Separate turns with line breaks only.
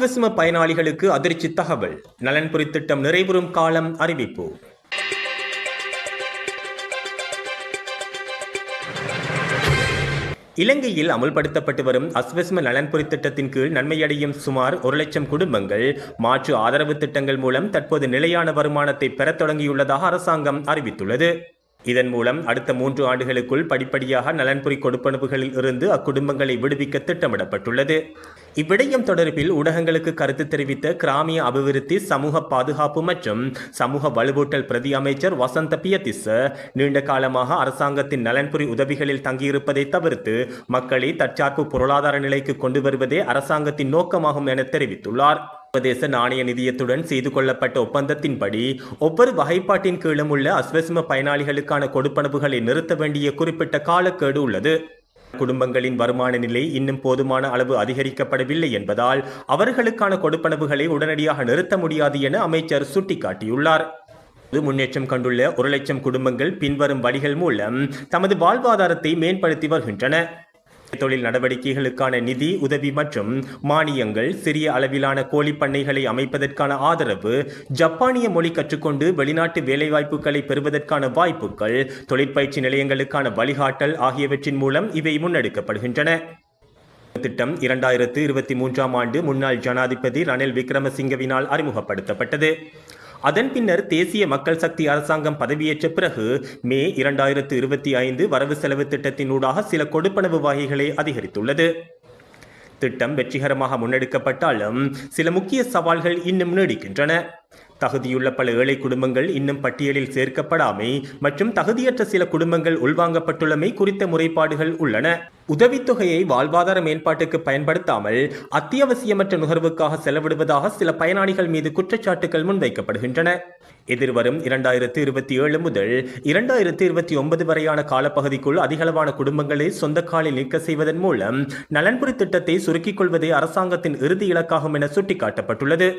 அஸ்வஸ்ம பயனாளிகளுக்கு அதிர்ச்சி தகவல். நலன்புரி திட்டம் நிறைவுறும் காலம் அறிவிப்பு. இலங்கையில் அமுல்படுத்தப்பட்டு வரும் அஸ்வஸ்ம நலன்புரி திட்டத்தின் கீழ் நன்மையடையும் சுமார் 1,00,000 குடும்பங்கள் மாற்று ஆதரவு திட்டங்கள் மூலம் தற்போது நிலையான வருமானத்தை பெறத் தொடங்கியுள்ளதாக அரசாங்கம் அறிவித்துள்ளது. இதன் மூலம் அடுத்த 3 ஆண்டுகளுக்குள் படிப்படியாக நலன்புரி கொடுப்பனவுகளில் இருந்து அக்குடும்பங்களை விடுவிக்க திட்டமிடப்பட்டுள்ளது. இவ்விடயம் தொடர்பில் ஊடகங்களுக்கு கருத்து தெரிவித்த கிராமிய அபிவிருத்தி, சமூக பாதுகாப்பு மற்றும் சமூக வலுவூட்டல் பிரதி அமைச்சர் வசந்த பியதிஸ்ஸ, நீண்ட காலமாக அரசாங்கத்தின் நலன்புரி உதவிகளில் தங்கியிருப்பதை தவிர்த்து மக்களை தற்சார்பு பொருளாதார நிலைக்கு கொண்டு வருவதே அரசாங்கத்தின் நோக்கமாகும் என தெரிவித்துள்ளார். சர்வதேச நாணய நிதியத்துடன் செய்து கொள்ளப்பட்ட ஒப்பந்தத்தின்படி ஒவ்வொரு வகைப்பாட்டின் கீழும் உள்ள அஸ்வஸ்ம பயனாளிகளுக்கான கொடுப்பனவுகளை நிறுத்த வேண்டிய குறிப்பிட்ட காலக்கெடு உள்ளது. குடும்பங்களின் வருமான நிலை இன்னும் போதுமான அளவு அதிகரிக்கப்படவில்லை என்பதால் அவர்களுக்கான கொடுப்பனவுகளை உடனடியாக நிறுத்த முடியாது என அமைச்சர் சுட்டிக்காட்டியுள்ளார். முன்னேற்றம் கண்டுள்ள 1,00,000 குடும்பங்கள் பின்வரும் வழிகள் மூலம் தமது வாழ்வாதாரத்தை மேம்படுத்தி வருகின்றன. தொழில் நடவடிக்கைகளுக்கான நிதி உதவி மற்றும் மானியங்கள், சிறிய அளவிலான கோழி பண்ணைகளை அமைப்பதற்கான ஆதரவு, ஜப்பானிய மொழி கற்றுக்கொண்டு வெளிநாட்டு வேலைவாய்ப்புகளை பெறுவதற்கான வாய்ப்புகள், தொழிற்பயிற்சி நிலையங்களுக்கான வழிகாட்டல் ஆகியவற்றின் மூலம் இவை முன்னெடுக்கப்படுகின்றன. திட்டம் 2023ஆம் ஆண்டு முன்னாள் ஜனாதிபதி ரணில் விக்ரமசிங்கவினால் அறிமுகப்படுத்தப்பட்டது. அதன் பின்னர் தேசிய மக்கள் சக்தி அரசாங்கம் பதவியேற்ற பிறகு மே 2025 வரவு செலவு திட்டத்தினூடாக சில கொடுப்பனவு வகைகளை அதிகரித்துள்ளது. திட்டம் வெற்றிகரமாக முன்னெடுக்கப்பட்டாலும் சில முக்கிய சவால்கள் இன்னும் நீடிக்கின்றன. தகுதியுள்ள பல ஏழை குடும்பங்கள் இன்னும் பட்டியலில் சேர்க்கப்படாமை மற்றும் தகுதியற்ற சில குடும்பங்கள் உள்வாங்கப்பட்டுள்ளமை குறித்த முறைப்பாடுகள் உள்ளன. உதவித்தொகையை வாழ்வாதார மேம்பாட்டுக்கு பயன்படுத்தாமல் அத்தியாவசியமற்ற நுகர்வுக்காக செலவிடுவதாக சில பயனாளிகள் மீது குற்றச்சாட்டுகள் முன்வைக்கப்படுகின்றன. எதிர்வரும் 2027 முதல் 2029 வரையான காலப்பகுதிக்குள் அதிகளவான குடும்பங்களை சொந்த காலில் நிற்க செய்வதன் மூலம் நலன்புரி திட்டத்தை சுருக்கிக் கொள்வதே அரசாங்கத்தின் இறுதி இலக்காகும் என சுட்டிக்காட்டப்பட்டுள்ளது.